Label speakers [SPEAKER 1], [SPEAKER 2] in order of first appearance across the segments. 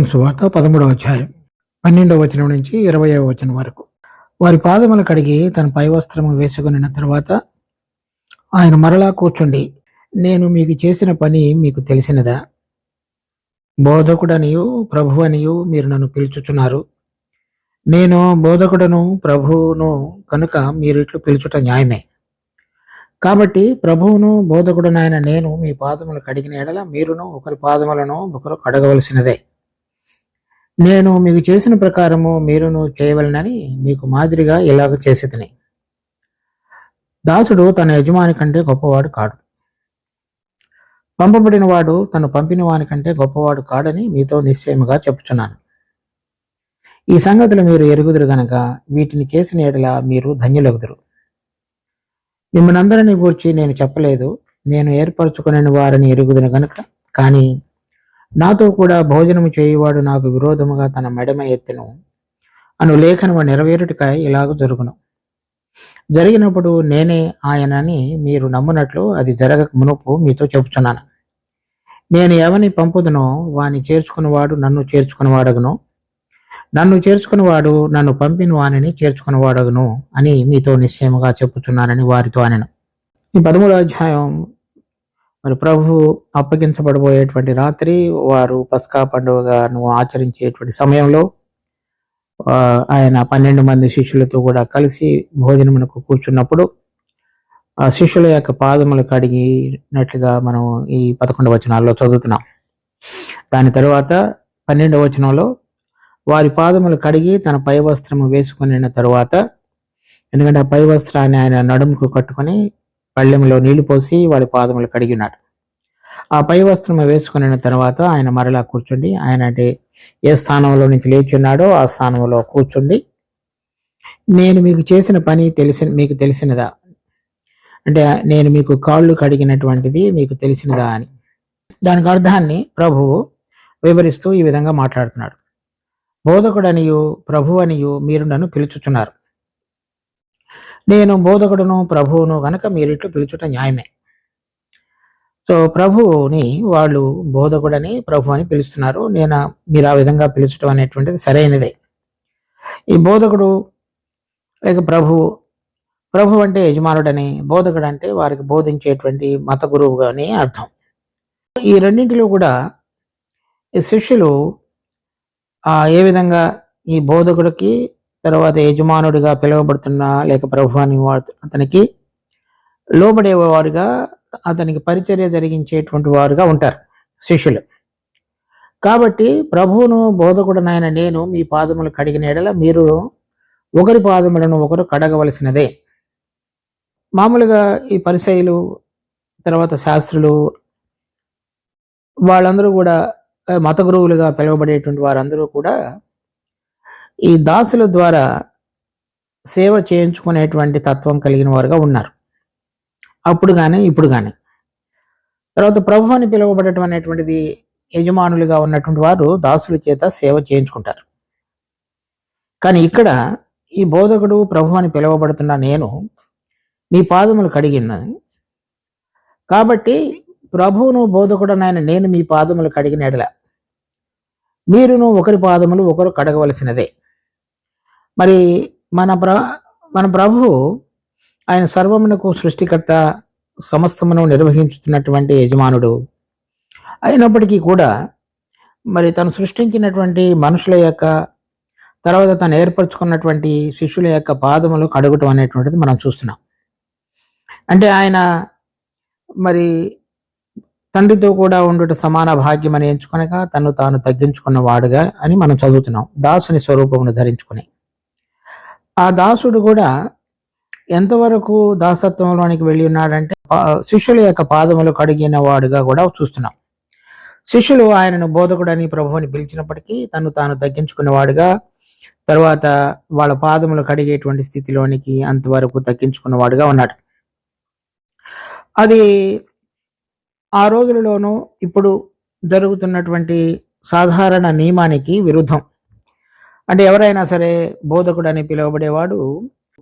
[SPEAKER 1] యోహాను సువార్త 13వ అధ్యాయం 12వ వచనం నుంచి 20వ వచనం వరకు. వారి పాదములు కడిగి తన పై వస్త్రము వేసుకొనిన తర్వాత ఆయన మరలా కూర్చుండి, నేను మీకు చేసిన పని మీకు తెలిసినదా? బోధకుడనియు ప్రభువనియు మీరు నన్ను పిలుచుచున్నారు. నేను బోధకుడను ప్రభువును కనుక మీరు ఇట్లు పిలుచుట న్యాయమే. కాబట్టి ప్రభువును బోధకుడునైన నేను మీ పాదములు కడిగిన ఎడల మీరును ఒకరి పాదములను ఒకరు కడగవలసినదే. నేను మీకు చేసిన ప్రకారము మీరును చేయవలనని మీకు మాదిరిగా ఇలాగ చేసితిని. దాసుడు తన యజమాని కంటే గొప్పవాడు కాడు, పంపబడిన వాడు తను పంపిన వాని కంటే గొప్పవాడు కాడని మీతో నిశ్చయముగా చెప్పుచున్నాను. ఈ సంగతులు మీరు ఎరుగుదురు గనక వీటిని చేసిన ఎడల మీరు ధన్యులగుదురు. మిమ్మల్ని అందరినీ గూర్చి నేను చెప్పలేదు, నేను ఏర్పరచుకునే వారిని ఎరుగుదును గనుక. కానీ నాతో కూడా భోజనము చేయువాడు నాకు విరోధముగా తన మెడమ ఎత్తెను అను లేఖనము నెరవేరుటకై ఇలాగ జరుగును. జరిగినప్పుడు నేనే ఆయనని మీరు నమ్మునట్లు అది జరగక మునుపు మీతో చెబుతున్నాను. నేను ఎవని పంపుదునో వాని చేర్చుకున్నవాడు నన్ను చేర్చుకున్నవాడగును, నన్ను చేర్చుకున్నవాడు నన్ను పంపిన వానిని చేర్చుకున్నవాడగును అని మీతో నిశ్చయముగా చెప్పుచున్నానని వారితో అనెను. ఈ 13వ అధ్యాయం మరి ప్రభు అప్పగించబడబోయేటువంటి రాత్రి వారు పస్కా పండుగను ఆచరించేటువంటి సమయంలో ఆయన 12 మంది శిష్యులతో కూడా కలిసి భోజనమునకు కూర్చున్నప్పుడు ఆ శిష్యుల యొక్క పాదములు కడిగినట్లుగా మనం ఈ 11వ వచనాల్లో చదువుతున్నాం. దాని తరువాత 12వ వచనంలో వారి పాదములు కడిగి తన పై వస్త్రము వేసుకుని తరువాత, ఎందుకంటే ఆ పై వస్త్రాన్ని ఆయన నడుముకు కట్టుకొని పళ్ళెంలో నీళ్లు పోసి వాడి పాదములు కడిగి ఉన్నాడు. ఆ పై వస్త్రము వేసుకున్న తర్వాత ఆయన మరలా కూర్చుండి, ఆయన అంటే ఏ స్థానంలో నుంచి లేచి ఉన్నాడో ఆ స్థానంలో కూర్చుండి, నేను మీకు చేసిన పని మీకు తెలిసినదా, అంటే నేను మీకు కాళ్ళు కడిగినటువంటిది మీకు తెలిసినదా అని. దానికి అర్థాన్ని ప్రభువు వివరిస్తూ ఈ విధంగా మాట్లాడుతున్నాడు. బోధకుడనియు ప్రభువనియు మీరు నన్ను పిలుచుచున్నారు. నేను బోధకుడును ప్రభువును గనక మీరిట్లు పిలుచుట న్యాయమే. సో ప్రభువుని వాళ్ళు బోధకుడని ప్రభు అని పిలుస్తున్నారు. మీరు ఆ విధంగా పిలుచడం అనేటువంటిది సరైనదే. ఈ బోధకుడు లేక ప్రభు అంటే యజమానుడని, బోధకుడు అంటే వారికి బోధించేటువంటి మత గురువుగా అని అర్థం. ఈ రెండింటిలో కూడా ఈ శిష్యులు ఏ విధంగా ఈ బోధకుడికి తర్వాత యజమానుడిగా పిలువబడుతున్న లేక ప్రభు అని అతనికి లోబడేవారుగా, అతనికి పరిచర్య జరిగించేటువంటి వారుగా ఉంటారు శిష్యులు. కాబట్టి ప్రభువును బోధకుడనైన నేను మీ పాదములు కడిగిన ఎడల మీరు ఒకరి పాదములను ఒకరు కడగవలసినదే. మామూలుగా ఈ పరిసయ్యులు తర్వాత శాస్త్రులు వాళ్ళందరూ కూడా మత గురువులుగా పిలువబడేటువంటి వారందరూ కూడా ఈ దాసుల ద్వారా సేవ చేయించుకునేటువంటి తత్వం కలిగిన వారుగా ఉన్నారు, అప్పుడు కానీ ఇప్పుడు కానీ. తర్వాత ప్రభు అని పిలువబడటం అనేటువంటిది యజమానులుగా ఉన్నటువంటి వారు దాసుల చేత సేవ చేయించుకుంటారు. కానీ ఇక్కడ ఈ బోధకుడు ప్రభు అని పిలువబడుతున్న నేను మీ పాదములు కడిగినాను. కాబట్టి ప్రభువును బోధకుడనైన నేను మీ పాదములు కడిగిన ఎడల మీరును ఒకరి పాదములు ఒకరు కడగవలసినదే. మరి మన ప్రభువు ఆయన సర్వమునకు సృష్టికర్త, సమస్తమును నిర్వహించుతున్నటువంటి యజమానుడు అయినప్పటికీ కూడా మరి తను సృష్టించినటువంటి మనుషుల యొక్క తర్వాత తను ఏర్పరచుకున్నటువంటి శిష్యుల యొక్క పాదములు కడగటం అనేటువంటిది మనం చూస్తున్నాం. అంటే ఆయన మరి తండ్రితో కూడా ఉండుట సమాన భాగ్యం అని ఎంచుకొనగా తను తాను తగ్గించుకున్న వాడుగా అని మనం చదువుతున్నాం. దాసుని స్వరూపమును ధరించుకుని ఆ దాసుడు కూడా ఎంతవరకు దాసత్వంలోనికి వెళ్ళి ఉన్నాడంటే శిష్యుల యొక్క పాదములు కడిగిన వాడుగా కూడా చూస్తున్నాం. శిష్యులు ఆయనను బోధకుడని ప్రభువుని పిలిచినప్పటికీ తను తాను తగ్గించుకున్నవాడుగా, తర్వాత వాళ్ళ పాదములు కడిగేటువంటి స్థితిలోనికి అంతవరకు తగ్గించుకున్నవాడుగా ఉన్నాడు. అది ఆ రోజులలోనూ ఇప్పుడు జరుగుతున్నటువంటి సాధారణ నియమానికి విరుద్ధం. అంటే ఎవరైనా సరే బోధకుడని పిలువబడేవాడు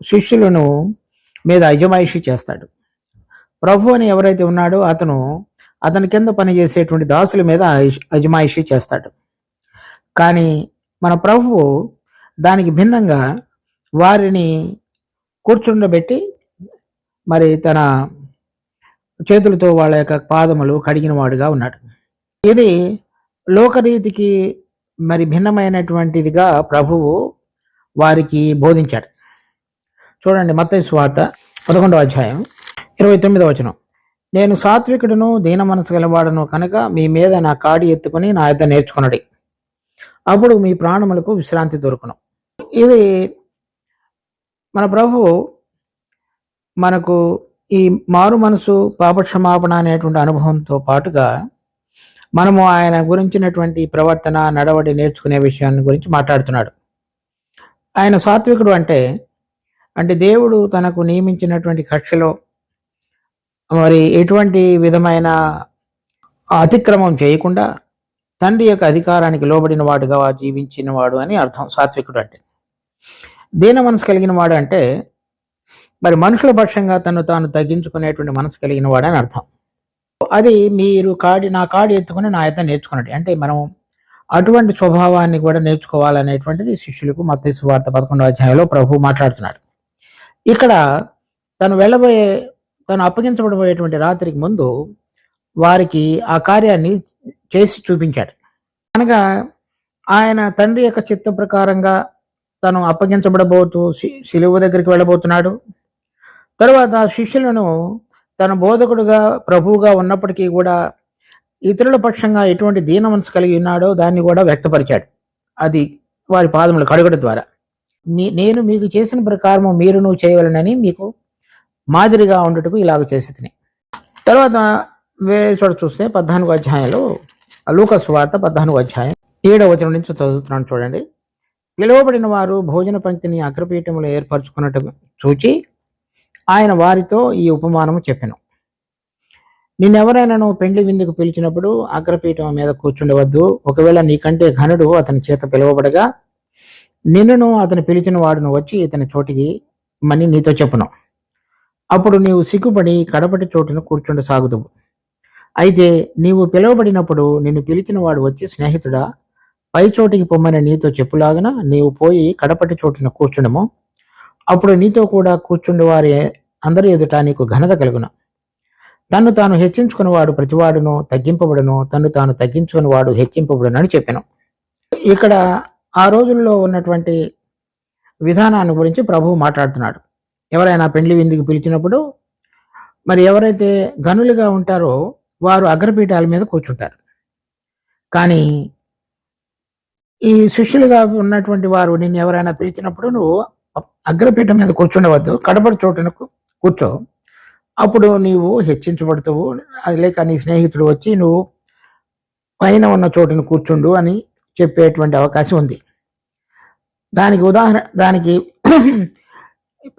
[SPEAKER 1] శిష్యులను మీద అజమాయిషీ చేస్తాడు. ప్రభు అని ఎవరైతే ఉన్నాడో అతను అతని కింద పనిచేసేటువంటి దాసుల మీద అజమాయిషీ చేస్తాడు. కానీ మన ప్రభువు దానికి భిన్నంగా వారిని కూర్చుండబెట్టి మరి తన చేతులతో వాళ్ళ యొక్క పాదములు కడిగిన వాడుగా ఉన్నాడు. ఇది లోకరీతికి మరి భిన్నమైనటువంటిదిగా ప్రభువు వారికి బోధించాడు. చూడండి, మత్తయి సువార్త 11వ అధ్యాయం 29వ వచనం. నేను సాత్వికుడును దీన మనసు గలవాడను కనుక మీ మీద నా కాడి ఎత్తుకుని నా యొద్ద నేర్చుకున్నది, అప్పుడు మీ ప్రాణములకు విశ్రాంతి దొరుకును. ఇది మన ప్రభువు మనకు ఈ మారు మనసు పాపక్షమాపణ అనేటువంటి అనుభవంతో పాటుగా మనము ఆయన గురించినటువంటి ప్రవర్తన నడవడి నేర్చుకునే విషయాన్ని గురించి మాట్లాడుతున్నాడు. ఆయన సాత్వికుడు అంటే దేవుడు తనకు నియమించినటువంటి కక్షలో మరి ఎటువంటి విధమైన అతిక్రమం చేయకుండా తండ్రి యొక్క అధికారానికి లోబడిన వాడుగా జీవించిన వాడు అని అర్థం సాత్వికుడు అంటే. దీన మనసు కలిగిన వాడు అంటే మరి మనుషుల పక్షంగా తను తాను తగ్గించుకునేటువంటి మనసు కలిగిన వాడు అని అర్థం. అది మీరు నా కాడి ఎత్తుకుని నా యొద్ద నేర్చుకున్నది అంటే మనం అటువంటి స్వభావాన్ని కూడా నేర్చుకోవాలనేటువంటిది శిష్యులకు మత్తయి సువార్త 11వ అధ్యాయంలో ప్రభు మాట్లాడుతున్నాడు. ఇక్కడ తను అప్పగించబడబోయేటువంటి రాత్రికి ముందు వారికి ఆ కార్యాన్ని చేసి చూపించాడు. అనగా ఆయన తండ్రి యొక్క చిత్త ప్రకారంగా తను అప్పగించబడబోతూ శిలువ దగ్గరికి వెళ్ళబోతున్నాడు. తర్వాత శిష్యులను తన బోధకుడుగా ప్రభువుగా ఉన్నప్పటికీ కూడా ఇతరుల పక్షంగా ఎటువంటి దీన మనసు కలిగి ఉన్నాడో దాన్ని కూడా వ్యక్తపరిచాడు. అది వారి పాదములు కడుగడం ద్వారా. నేను మీకు చేసిన ప్రకారము మీరును చేయవలనని మీకు మాదిరిగా ఉండటకు ఇలాగ చేసి తిని. తర్వాత వేరే చోట చూస్తే 14వ అధ్యాయంలో లూకా సువార్త 14వ అధ్యాయం 7వ వచనం నుంచి చదువుతున్నాను చూడండి. పిలువబడిన వారు భోజన పంక్తిని అగ్రపీఠములు ఏర్పరచుకున్నట్టు చూచి ఆయన వారితో ఈ ఉపమానము చెప్పెను. నిన్నెవరైనాను పెండ్లి విందుకు పిలిచినప్పుడు అగ్రపీఠం మీద కూర్చుండవద్దు. ఒకవేళ నీకంటే ఘనుడు అతని చేత పిలువబడగా నిన్నును అతను పిలిచిన వాడును వచ్చి ఇతని చోటికి మని నీతో చెప్పును. అప్పుడు నీవు సిగ్గుపడి కడపటి చోటును కూర్చుండ సాగుదువు. అయితే నీవు పిలువబడినప్పుడు నిన్ను పిలిచిన వాడు వచ్చి, స్నేహితుడా, పై చోటికి పొమ్మని నీతో చెప్పులాగన నీవు పోయి కడపటి చోటున కూర్చుండము. అప్పుడు నీతో కూడా కూర్చుండే వారి అందరి ఎదుట నీకు ఘనత కలుగును. తన్ను తాను హెచ్చించుకునేవాడు ప్రతివాడును తగ్గింపబడును, తన్ను తాను తగ్గించుకునేవాడు హెచ్చింపబడును అని చెప్పాను. ఇక్కడ ఆ రోజుల్లో ఉన్నటువంటి విధానాన్ని గురించి ప్రభువు మాట్లాడుతున్నాడు. ఎవరైనా పెండ్లి విందుకు పిలిచినప్పుడు మరి ఎవరైతే గనులుగా ఉంటారో వారు అగ్రపీఠాల మీద కూర్చుంటారు. కానీ ఈ శిష్యులుగా ఉన్నటువంటి వారు నిన్ను ఎవరైనా పిలిచినప్పుడు నువ్వు అగ్రపీఠం మీద కూర్చుండవద్దు, కడపడి చోటును కూర్చో. అప్పుడు నీవు హెచ్చించబడుతావు, లేక నీ స్నేహితుడు వచ్చి నువ్వు పైన ఉన్న చోటును కూర్చుండు అని చెప్పేటువంటి అవకాశం ఉంది. దానికి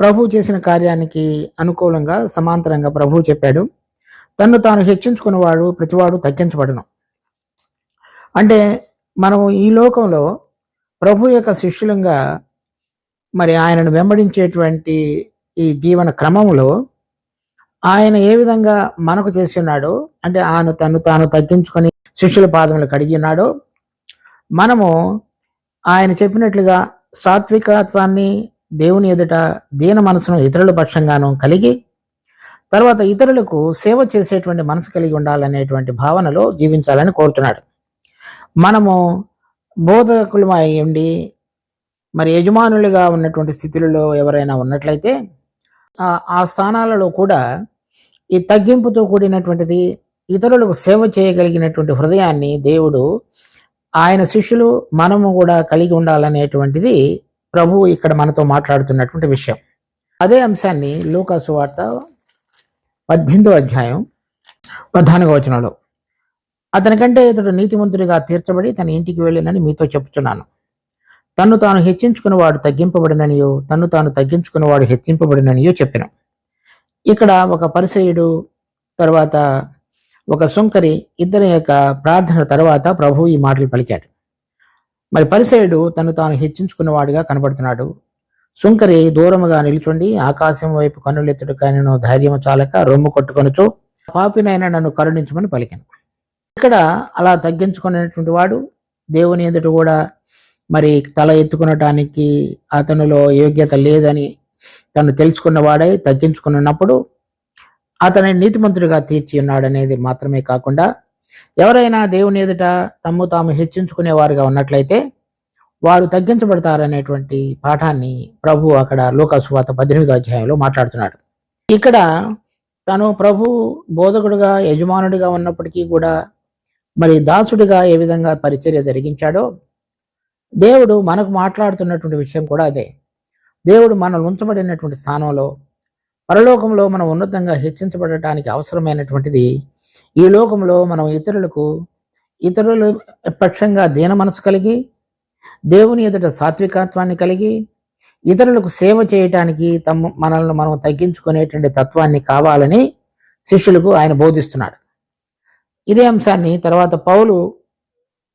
[SPEAKER 1] ప్రభు చేసిన కార్యానికి అనుకూలంగా సమాంతరంగా ప్రభు చెప్పాడు, తన్ను తాను హెచ్చించుకునేవాడు ప్రతివాడు తగ్గించబడును. అంటే మనం ఈ లోకంలో ప్రభు యొక్క శిష్యులంగా మరి ఆయనను వెంబడించేటువంటి ఈ జీవన క్రమంలో ఆయన ఏ విధంగా మనకు చేసి ఉన్నాడో, అంటే ఆయన తను తాను తగ్గించుకొని శిష్యుల పాదములు కడిగి ఉన్నాడో, మనము ఆయన చెప్పినట్లుగా సాత్వికత్వాన్ని దేవుని ఎదుట దీన మనసును ఇతరుల పక్షంగాను కలిగి తర్వాత ఇతరులకు సేవ చేసేటువంటి మనసు కలిగి ఉండాలనేటువంటి భావనలో జీవించాలని కోరుతున్నాడు. మనము బోధకులమై ఉండి మరి యజమానులుగా ఉన్నటువంటి స్థితులలో ఎవరైనా ఉన్నట్లయితే ఆ స్థానాలలో కూడా ఈ తగ్గింపుతో కూడినటువంటిది ఇతరులకు సేవ చేయగలిగినటువంటి హృదయాన్ని దేవుడు ఆయన శిష్యులు మనము కూడా కలిగి ఉండాలనేటువంటిది ప్రభువు ఇక్కడ మనతో మాట్లాడుతున్నటువంటి విషయం. అదే అంశాన్ని లూకా సువార్త 18వ అధ్యాయం 14వ వచనంలో, అతనికంటే ఇతడు నీతిమంతుడిగా తీర్చబడి తన ఇంటికి వెళ్ళినని మీతో చెప్తున్నాను. తన్ను తాను హెచ్చించుకునేవాడు తగ్గింపబడిననియో, తన్ను తాను తగ్గించుకునేవాడు హెచ్చింపబడిననియో చెప్పిన. ఇక్కడ ఒక పరిసయ్యుడు తర్వాత ఒక సుంకరి ఇద్దరి యొక్క ప్రార్థన తర్వాత ప్రభు ఈ మాటలు పలికాడు. మరి పరిసయ్యుడు తను తాను హెచ్చించుకున్నవాడిగా కనబడుతున్నాడు. సుంకరి దూరముగా నిలుచుండి ఆకాశం వైపు కన్నులెత్తుడు కానినో ధైర్యము చాలక రొమ్ము కొట్టుకొనుచు, పాపినైనా నన్ను కరుణించమని పలికాను. ఇక్కడ అలా తగ్గించుకునేటువంటి వాడు దేవుని ఎదుట కూడా మరి తల ఎత్తుకునటానికి అతనిలో యోగ్యత లేదని తను తెలుసుకున్నవాడై తగ్గించుకున్నప్పుడు అతని నీతిమంతుడిగా తీర్చి ఉన్నాడనేది మాత్రమే కాకుండా, ఎవరైనా దేవుని ఎదుట తమ్ము తాము హెచ్చించుకునేవారుగా ఉన్నట్లయితే వారు తగ్గించబడతారనేటువంటి పాఠాన్ని ప్రభు అక్కడ లూకా సువార్త 18వ అధ్యాయంలో మాట్లాడుతున్నాడు. ఇక్కడ తను ప్రభు బోధకుడుగా యజమానుడిగా ఉన్నప్పటికీ కూడా మరి దాసుడిగా ఏ విధంగా పరిచర్య జరిగించాడో, దేవుడు మనకు మాట్లాడుతున్నటువంటి విషయం కూడా అదే. దేవుడు మనల్ని ఉంచబడినటువంటి స్థానంలో పరలోకంలో మనం ఉన్నతంగా హెచ్చించబడటానికి అవసరమైనటువంటిది ఈ లోకంలో మనం ఇతరుల పక్షంగా దీన మనసు కలిగి, దేవుని ఎదుట సాత్వికత్వాన్ని కలిగి, ఇతరులకు సేవ చేయటానికి మనల్ని మనం తగ్గించుకునేటువంటి తత్వాన్ని కావాలని శిష్యులకు ఆయన బోధిస్తున్నాడు. ఇదే అంశాన్ని తర్వాత పౌలు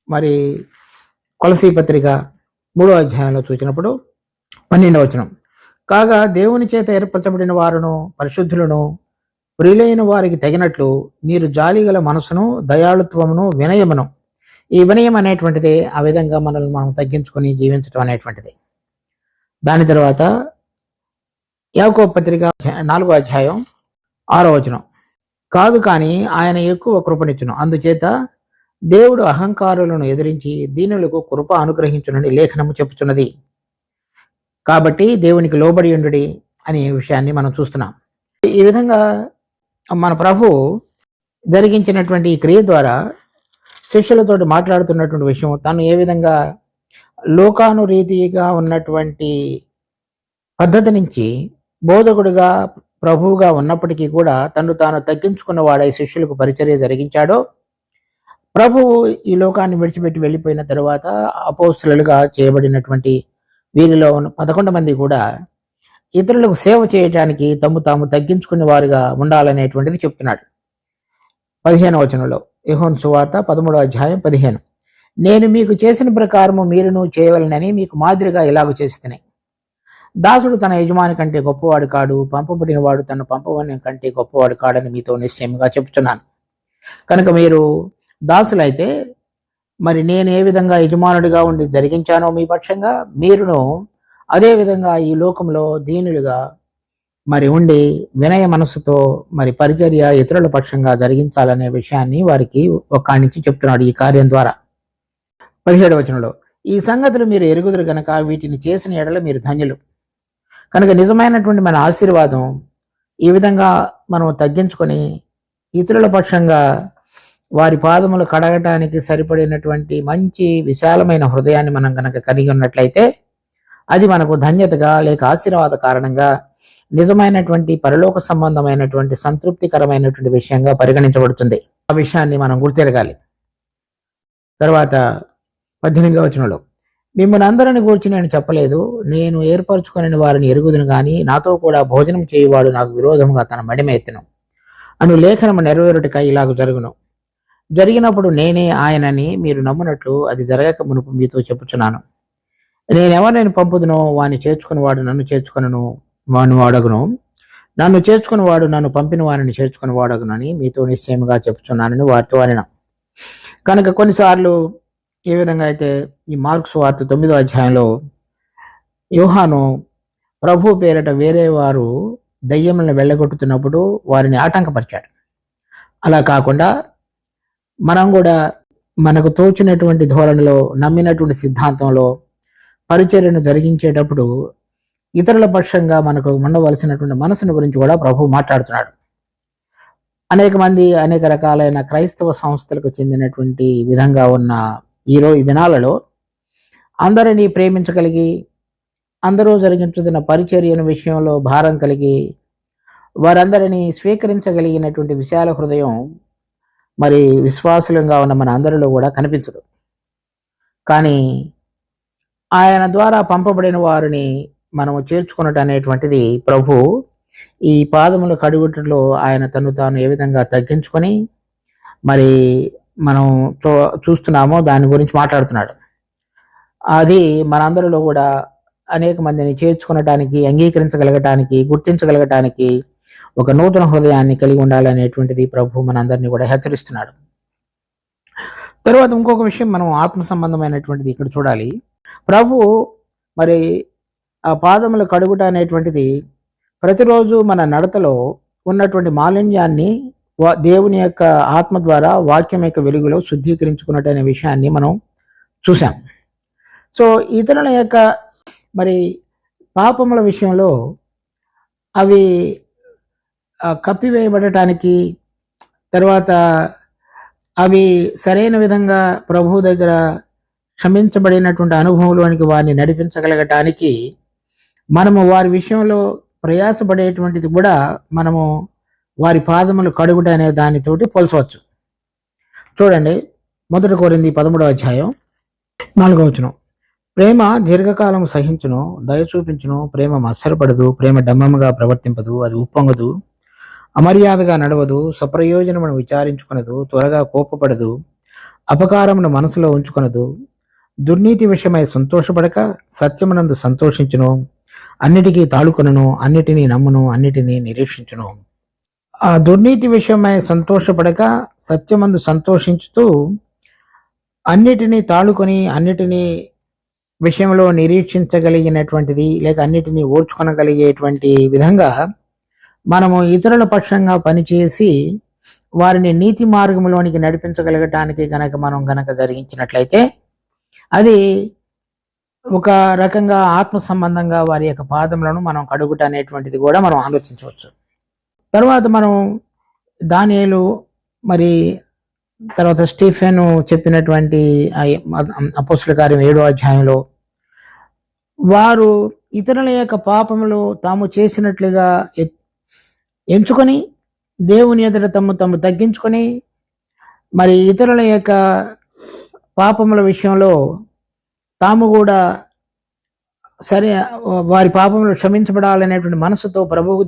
[SPEAKER 1] మరి కొలసీ పత్రిక 3వ అధ్యాయంలో చూసినప్పుడు 12వ వచనం, కాగా దేవుని చేత ఏర్పరచబడిన వారును పరిశుద్ధులను ప్రియులైన వారికి తగినట్లు మీరు జాలిగల మనసును, దయాళుత్వమును, వినయమును, ఈ వినయం అనేటువంటిది ఆ విధంగా మనల్ని మనం తగ్గించుకొని జీవించడం అనేటువంటిది. దాని తర్వాత యాకోబు పత్రిక 4వ అధ్యాయం 6వ వచనం, కాదు కానీ ఆయన ఎక్కువ కృపనిచ్చును, అందుచేత దేవుడు అహంకారులను ఎదిరించి దీనులకు కృప అనుగ్రహించునని లేఖనము చెప్పుచున్నది. కాబట్టి దేవునికి లోబడి ఉండుడి అనే విషయాన్ని మనం చూస్తున్నాం. ఈ విధంగా మన ప్రభు జరిగించినటువంటి ఈ క్రియ ద్వారా శిష్యులతోటి మాట్లాడుతున్నటువంటి విషయం, తను ఏ విధంగా లోకానురీతిగా ఉన్నటువంటి పద్ధతి నుంచి బోధకుడిగా ప్రభువుగా ఉన్నప్పటికీ కూడా తను తాను తగ్గించుకున్న వాడై శిష్యులకు పరిచర్య జరిగించాడో, ప్రభువు ఈ లోకాన్ని విడిచిపెట్టి వెళ్ళిపోయిన తర్వాత అపోస్తలులుగా చేయబడినటువంటి వీరిలో 11 మంది కూడా ఇతరులకు సేవ చేయటానికి తాము తగ్గించుకునే వారుగా ఉండాలనేటువంటిది చెప్తున్నాడు. 15వ వచనంలో యోహాను సువార్త 13వ అధ్యాయం 15, నేను మీకు చేసిన ప్రకారము మీరును చేయవలనని మీకు మాదిరిగా ఇలాగ చేస్తున్నాయి. దాసుడు తన యజమాని కంటే గొప్పవాడు కాడు, పంపబడిన వాడు తన పంపబడిన కంటే గొప్పవాడు కాడని మీతో నిశ్చయంగా చెప్తున్నాను. కనుక మీరు దాసులైతే మరి నేను ఏ విధంగా యజమానుడిగా ఉండి జరిగించానో మీ పక్షంగా, మీరును అదే విధంగా ఈ లోకంలో దీనులుగా మరి ఉండి వినయ మనస్సుతో మరి పరిచర్య ఇతరుల పక్షంగా జరిగించాలనే విషయాన్ని వారికి ఒక్కాణించి చెప్తున్నాడు ఈ కార్యం ద్వారా. 17వ వచనంలో, ఈ సంగతులు మీరు ఎరుగుదురు గనక వీటిని చేసిన ఎడల మీరు ధన్యులు. కనుక నిజమైనటువంటి మన ఆశీర్వాదం ఈ విధంగా మనం తగ్గించుకొని ఇతరుల పక్షంగా వారి పాదములు కడగటానికి సరిపడినటువంటి మంచి విశాలమైన హృదయాన్ని మనం కనుక కలిగి ఉన్నట్లయితే అది మనకు ధన్యతగా లేక ఆశీర్వాద కారణంగా నిజమైనటువంటి పరలోక సంబంధమైనటువంటి సంతృప్తికరమైనటువంటి విషయంగా పరిగణించబడుతుంది. ఆ విషయాన్ని మనం గుర్తెరగాలి. తర్వాత 18వ వచనంలో, మిమ్మల్ని అందరిని గూర్చి నేను చెప్పలేదు, నేను ఏర్పరచుకుని వారిని ఎరుగుదును గాని నాతో కూడా భోజనం చేయువాడు నాకు విరోధముగా తన మడిమ ఎత్తును అను లేఖనము నెరవేరుటకై ఇలాగ జరుగును. జరిగినప్పుడు నేనే ఆయనని మీరు నమ్మునట్లు అది జరగక మునుపు మీతో చెప్పుచున్నాను. నేనెవరిని పంపుదునో వాడిని చేర్చుకుని నన్ను చేర్చుకును వాడగును, నన్ను చేర్చుకుని వాడు నన్ను పంపిన వారిని చేర్చుకుని వాడగునని మీతో నిశ్చయముగా చెప్పుచున్నానని వారితో అనిన. కనుక కొన్నిసార్లు ఏ విధంగా అయితే ఈ మార్కు సువార్త 9వ అధ్యాయంలో యోహాను ప్రభు పేరట వేరే వారు దయ్యములను వెళ్ళగొట్టుతున్నప్పుడు వారిని ఆటంకపరిచాడు. అలా కాకుండా మనం కూడా మనకు తోచినటువంటి ధోరణిలో నమ్మినటువంటి సిద్ధాంతంలో పరిచర్యను జరిగించేటప్పుడు ఇతరుల పక్షంగా మనకు ఉండవలసినటువంటి మనసును గురించి కూడా ప్రభు మాట్లాడుతున్నాడు. అనేక మంది అనేక రకాలైన క్రైస్తవ సంస్థలకు చెందినటువంటి విధంగా ఉన్న ఈ దినాలలో అందరినీ ప్రేమించగలిగి అందరూ జరిగించుతున్న పరిచర్యను విషయంలో భారం కలిగి వారందరినీ స్వీకరించగలిగినటువంటి విశాల హృదయం మరి విశ్వాసులంగా ఉన్న మన అందరిలో కూడా కనిపించదు. కానీ ఆయన ద్వారా పంపబడిన వారిని మనము చేర్చుకున్నట్టు అనేటువంటిది ప్రభు ఈ పాదముల కడుగుటలో ఆయన తాను ఏ విధంగా తగ్గించుకొని మరి మనం చూస్తున్నామో దాని గురించి మాట్లాడుతున్నాడు. అది మనందరిలో కూడా అనేక మందిని చేర్చుకునటానికి, అంగీకరించగలగటానికి, గుర్తించగలగటానికి ఒక నూతన హృదయాన్ని కలిగి ఉండాలనేటువంటిది ప్రభు మనందరినీ కూడా హెచ్చరిస్తున్నాడు. తర్వాత ఇంకొక విషయం మనం ఆత్మ సంబంధమైనటువంటిది ఇక్కడ చూడాలి. ప్రభు మరి ఆ పాదములు కడుగుట అనేటువంటిది ప్రతిరోజు మన నడతలో ఉన్నటువంటి మాలిన్యాన్ని దేవుని యొక్క ఆత్మ ద్వారా వాక్యం యొక్క వెలుగులో శుద్ధీకరించుకున్నట్టు అనే విషయాన్ని మనం చూసాం. సో ఇతరుల యొక్క మరి పాపముల విషయంలో అవి కప్పివేయబడటానికి, తర్వాత అవి సరైన విధంగా ప్రభు దగ్గర క్షమించబడినటువంటి అనుభవంలోనికి వారిని నడిపించగలగటానికి మనము వారి విషయంలో ప్రయాసపడేటువంటిది కూడా మనము వారి పాదములు కడుగుట అనే దానితోటి పోల్చవచ్చు. చూడండి, 1 కొరింథీ 13వ అధ్యాయం 4వ వచనం. ప్రేమ దీర్ఘకాలం సహించును, దయ చూపించును, ప్రేమ మత్సరపడదు, ప్రేమ డమ్మముగా ప్రవర్తింపదు, అది ఉప్పొంగదు, అమర్యాదగా నడవదు, సప్రయోజనమును విచారించుకొనదు, త్వరగా కోపపడదు, అపకారమును మనసులో ఉంచుకొనదు, దుర్నీతి విషయమై సంతోషపడక సత్యమునందు సంతోషించును, అన్నిటికీ తాళుకొనును, అన్నిటినీ నమ్మును, అన్నిటినీ నిరీక్షించును. ఆ దుర్నీతి విషయమై సంతోషపడక సత్యమందు సంతోషించుతూ అన్నిటినీ తాళుకొని అన్నిటినీ విషయంలో నిరీక్షించగలిగినటువంటిది, లేక అన్నిటినీ ఓర్చుకొనగలిగేటువంటి విధంగా మనము ఇతరుల పక్షంగా పనిచేసి వారిని నీతి మార్గంలోనికి నడిపించగలగటానికి మనం జరిగించినట్లయితే అది ఒక రకంగా ఆత్మ సంబంధంగా వారి యొక్క పాదములను మనం కడుగుట అనేటువంటిది కూడా మనం ఆలోచించవచ్చు. తర్వాత మనం దానియేలు మరి తర్వాత స్టీఫెన్ చెప్పినటువంటి అపోస్తలుల కార్యం 7వ అధ్యాయంలో వారు ఇతరుల యొక్క పాపములు తాము చేసినట్లుగా ఎంచుకొని దేవుని ఎదుట తమ్ము తగ్గించుకొని మరి ఇతరుల యొక్క పాపముల విషయంలో తాము కూడా సరే వారి పాపములు క్షమించబడాలనేటువంటి మనసుతో ప్రభు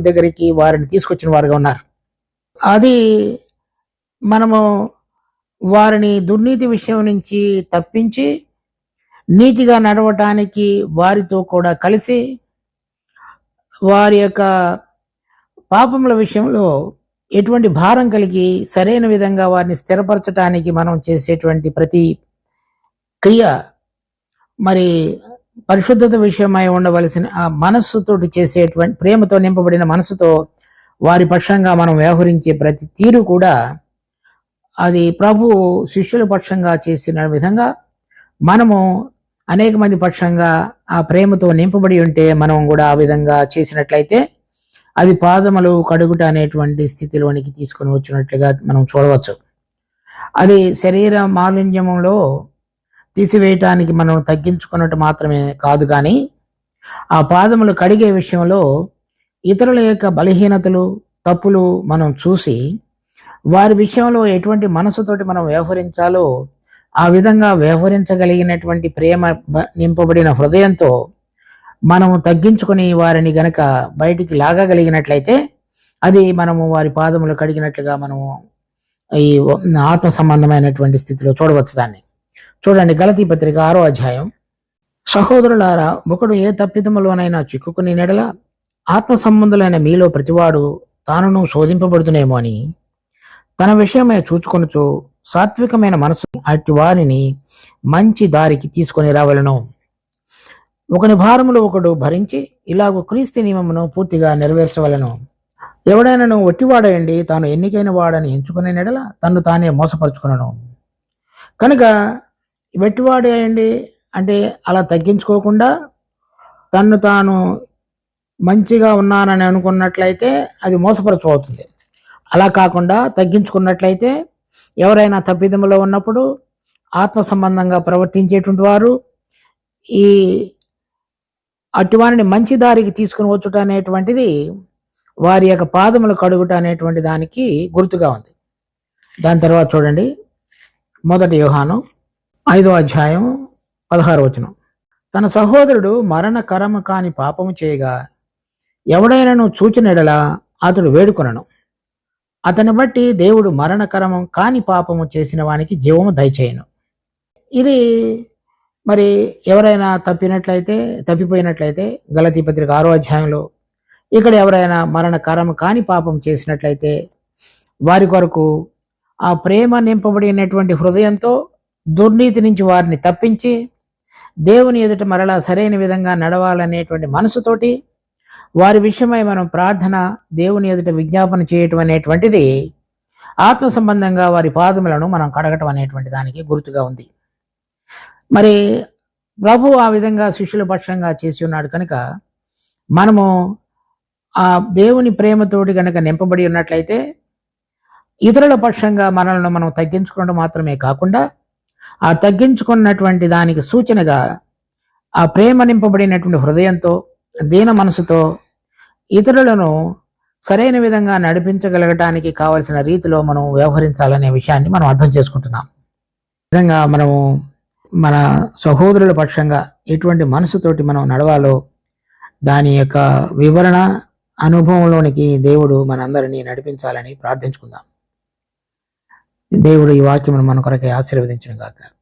[SPEAKER 1] దగ్గరికి వారిని తీసుకొచ్చిన వారుగా ఉన్నారు. అది మనము వారిని దుర్నీతి విషయం నుంచి తప్పించి నీతిగా నడవటానికి వారితో కూడా కలిసి వారి యొక్క పాపముల విషయంలో ఎటువంటి భారం కలిగి సరైన విధంగా వారిని స్థిరపరచడానికి మనం చేసేటువంటి ప్రతి క్రియ మరి పరిశుద్ధత విషయమై ఉండవలసిన ఆ మనస్సుతోటి చేసేటువంటి ప్రేమతో నింపబడిన మనసుతో వారి పక్షంగా మనం వ్యవహరించే ప్రతి తీరు కూడా అది ప్రభు శిష్యుల పక్షంగా చేసిన విధంగా మనము అనేక మంది పక్షంగా ఆ ప్రేమతో నింపబడి ఉంటే మనం కూడా ఆ విధంగా చేసినట్లయితే అది పాదములు కడుగుట అనేటువంటి స్థితిలోనికి తీసుకొని వచ్చినట్లుగా మనం చూడవచ్చు. అది శరీర మాలిన్యంలో తీసివేయటానికి మనం తగ్గించుకున్నట్టు మాత్రమే కాదు, కానీ ఆ పాదములు కడిగే విషయంలో ఇతరుల యొక్క బలహీనతలు తప్పులు మనం చూసి వారి విషయంలో ఎటువంటి మనసుతోటి మనం వ్యవహరించాలో ఆ విధంగా వ్యవహరించగలిగినటువంటి ప్రేమ నింపబడిన హృదయంతో మనము తగ్గించుకొని వారిని గనక బయటికి లాగగలిగినట్లయితే అది మనము వారి పాదములు కడిగినట్లుగా మనము ఈ ఆత్మ సంబంధమైనటువంటి స్థితిలో చూడవచ్చు. దాన్ని చూడండి, గలతీ పత్రిక 6వ అధ్యాయం. సహోదరులారా, ఒకడు ఏ తప్పిదములోనైనా చిక్కుకుని నెడల ఆత్మ సంబంధులైన మీలో ప్రతివాడు తానును శోధింపబడుతునేమో అని తన విషయమే చూచుకొనుచు సాత్వికమైన మనసు అట్టి వారిని మంచి దారికి తీసుకొని రావలను. ఒకని భారములు ఒకడు భరించి ఇలాగ క్రీస్తు నియమమును పూర్తిగా నెరవేర్చవలను. ఎవడైనాను ఒట్టివాడయండి తాను ఎన్నికైన వాడని ఎంచుకునే నెడల తన్ను తానే మోసపరుచుకునను. కనుక వెట్టివాడేయండి అంటే అలా తగ్గించుకోకుండా తన్ను తాను మంచిగా ఉన్నానని అనుకున్నట్లయితే అది మోసపరచు అవుతుంది. అలా కాకుండా తగ్గించుకున్నట్లయితే ఎవరైనా తప్పిదములో ఉన్నప్పుడు ఆత్మ సంబంధంగా ప్రవర్తించేటువంటి వారు ఈ అటువారిని మంచి దారికి తీసుకుని వచ్చుట అనేటువంటిది వారి యొక్క పాదములు కడుగుట అనేటువంటి దానికి గుర్తుగా ఉంది. దాని తర్వాత చూడండి, 1 యోహాను 5వ అధ్యాయం 16వ వచనం. తన సహోదరుడు మరణకరము కాని పాపము చేయగా ఎవడైనాను చూచినెడల అతడు వేడుకొనను. అతని బట్టి దేవుడు మరణకరము కాని పాపము చేసిన వానికి జీవము దయచేయను. ఇది మరి ఎవరైనా తప్పిపోయినట్లయితే గలతీ పత్రిక 6వ అధ్యాయంలో ఇక్కడ ఎవరైనా మరణకరము కాని పాపం చేసినట్లయితే వారి కొరకు ఆ ప్రేమ నింపబడినటువంటి హృదయంతో దుర్నీతి నుంచి వారిని తప్పించి దేవుని ఎదుట మరలా సరైన విధంగా నడవాలనేటువంటి మనసుతోటి వారి విషయమై మనం ప్రార్థన దేవుని ఎదుట విజ్ఞాపన చేయటం అనేటువంటిది ఆత్మ సంబంధంగా వారి పాదములను మనం కడగటం అనేటువంటి దానికి గుర్తుగా ఉంది. మరి ప్రభు ఆ విధంగా శిష్యుల పక్షంగా చేసి ఉన్నాడు కనుక మనము ఆ దేవుని ప్రేమతోటి కనుక నింపబడి ఉన్నట్లయితే ఇతరుల పక్షంగా మనల్ని మనం తగ్గించుకోవడం మాత్రమే కాకుండా ఆ తగ్గించుకున్నటువంటి దానికి సూచనగా ఆ ప్రేమ నింపబడినటువంటి హృదయంతో దీన మనసుతో ఇతరులను సరైన విధంగా నడిపించగలగటానికి కావలసిన రీతిలో మనం వ్యవహరించాలనే విషయాన్ని మనం అర్థం చేసుకుంటున్నాం. విధంగా మనము మన సహోదరుల పక్షంగా ఎటువంటి మనసుతోటి మనం నడవాలో దాని యొక్క వివరణ అనుభవంలోనికి దేవుడు మనందరినీ నడిపించాలని ప్రార్థించుకుందాం. దేవుడు ఈ వాక్యమును మన కొరకే ఆశీర్వదించును గాక.